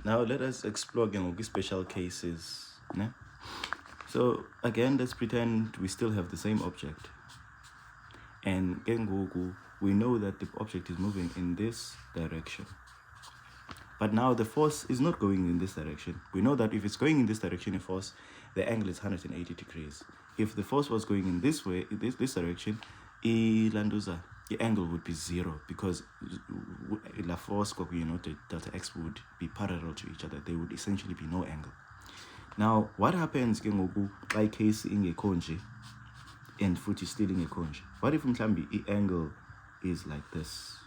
Now let us explore again special cases. Ne? So again, let's pretend we still have the same object. And we know that the object is moving in this direction. But now the force is not going in this direction. We know that if it's going in this direction, the angle is 180 degrees. If the force was going in this way, this direction, the angle would be 0 because the force, delta x would be parallel to each other. There would essentially be no angle. Now, what happens by case in a conji and futhi still in a conji? What if the angle is like this?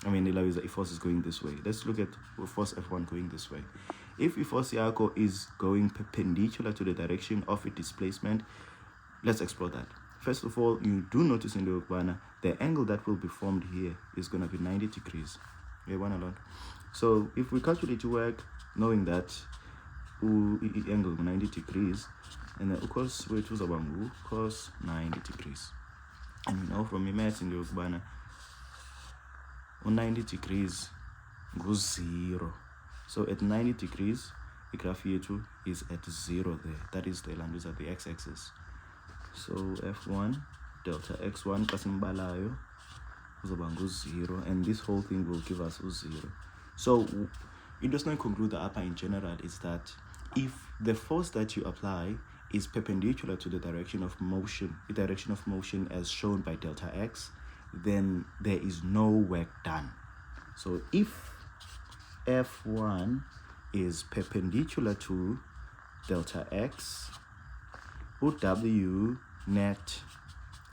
I mean, if force is going this way. Let's look at force F1 going this way. If force yako is going perpendicular to the direction of its displacement, let's explore that. First of all, you do notice in the Ukbana, the angle that will be formed here is going to be 90 degrees. So if we calculate your work, knowing that angle 90 degrees, and then of course we choose about cos 90 degrees. And you know from the math in the Ukbana, 90 degrees goes 0. So at 90 degrees, the graph here too is at 0 there. That is the language at the x-axis. So F1 delta x1 kasimbalayo uzoba 0, and this whole thing will give us 0. So it does not conclude the upper in general is that if the force that you apply is perpendicular to the direction of motion as shown by delta x, then there is no work done. So if F1 is perpendicular to delta x, W net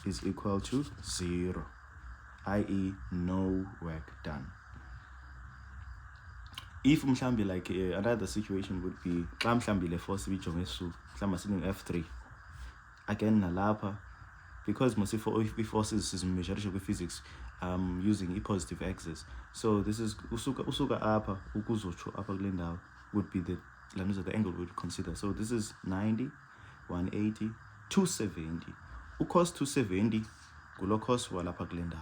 is equal to 0, i.e. no work done. If like another situation would be le force F3 again nalapha, because most forces is measured with physics using a positive axis. So this is usuka upper ukuzocho upper glendow would be the angle we would consider. So this is 90, 180, 270. Cos 270 gulo cos walapha glendow.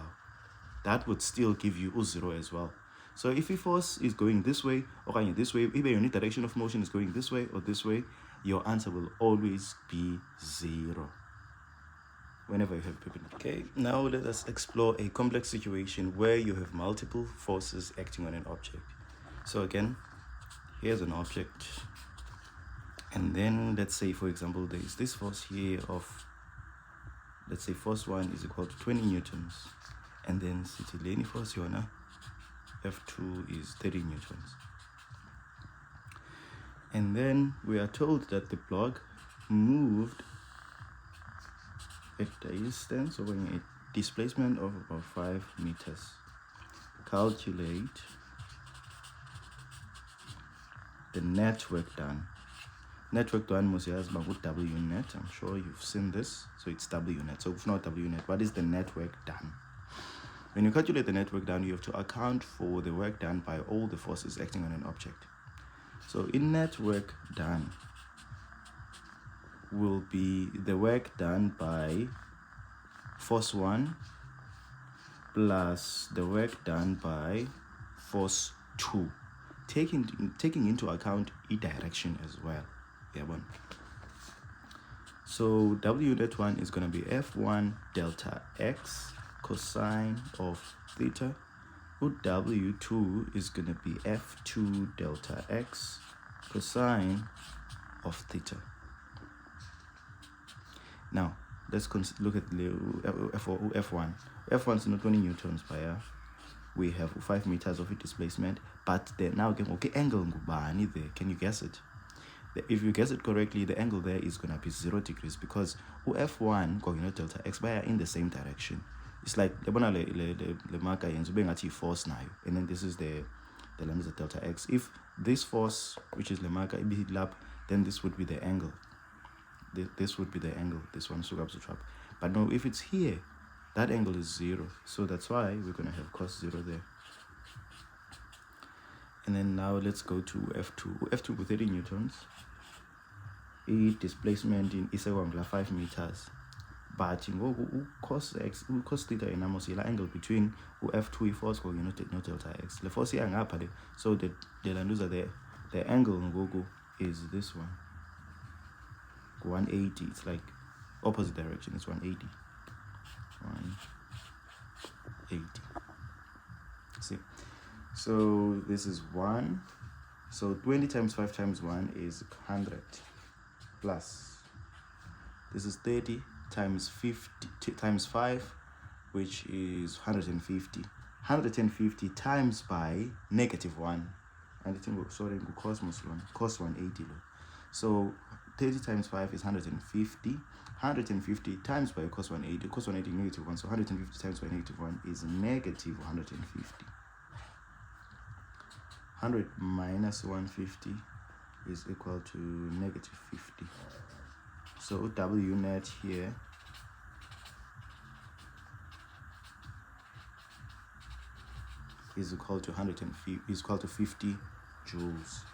That would still give you 0 as well. So if a force is going this way or this way, either your direction of motion is going this way or this way, your answer will always be 0 whenever you have perpendicular. Okay, now let us explore a complex situation where you have multiple forces acting on an object. So again, here's an object, and then let's say, for example, there is this force here of, let's say force 1 is equal to 20 newtons, and then Citileni force yona F2 is 30 newtons. And then we are told that the block moved at a distance or a displacement of about 5 meters. Calculate the net work done. Net work done must have W net. I'm sure you've seen this. So it's W net. So if not W net, what is the net work done? When you calculate the net work done, you have to account for the work done by all the forces acting on an object. So in net work done will be the work done by force 1 plus the work done by force 2, taking into account e direction as well. Yeah, one. So W net 1 is going to be F1 delta x cosine of theta. W2 is going to be F2 delta x cosine of theta. Now, let's look at the F1. F1 is not 20 newtons per year. We have 5 meters of displacement, but now angle ngubani there. Can you guess it? If you guess it correctly, the angle there is going to be 0 degrees because F1 delta x by in the same direction. It's like the marker is force now, and then this is the limit of delta x. If this force, which is the marker, be lap, then this would be the angle. This would be the angle. This one so to trap. But no, if it's here, that angle is 0. So that's why we're gonna have cos 0 there. And then now let's go to F2. F2 with 30 newtons. Displacement in is 5 meters. But cos x, cos theta is the angle between F2 force no delta x. The force here ngapha, so the landuza there the angle ngoku is this one, 180. It's like opposite direction. It's 180. 180. See, so this is 1. So 20 times 5 times 1 is 100 plus. This is 30 times 50 times 5, which is 150. 150 times by -1. And I think, sorry, cos 180. So 30 times 5 is 150. 150 times by cos 180. Cos 180 -1. So 150 times by -1 is -150. 100 minus 150 is equal to -50. So W net here is equal to 50 joules.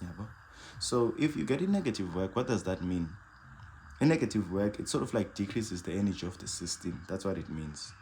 Yeah, so if you get a negative work, what does that mean? A negative work, it sort of like decreases the energy of the system. That's what it means.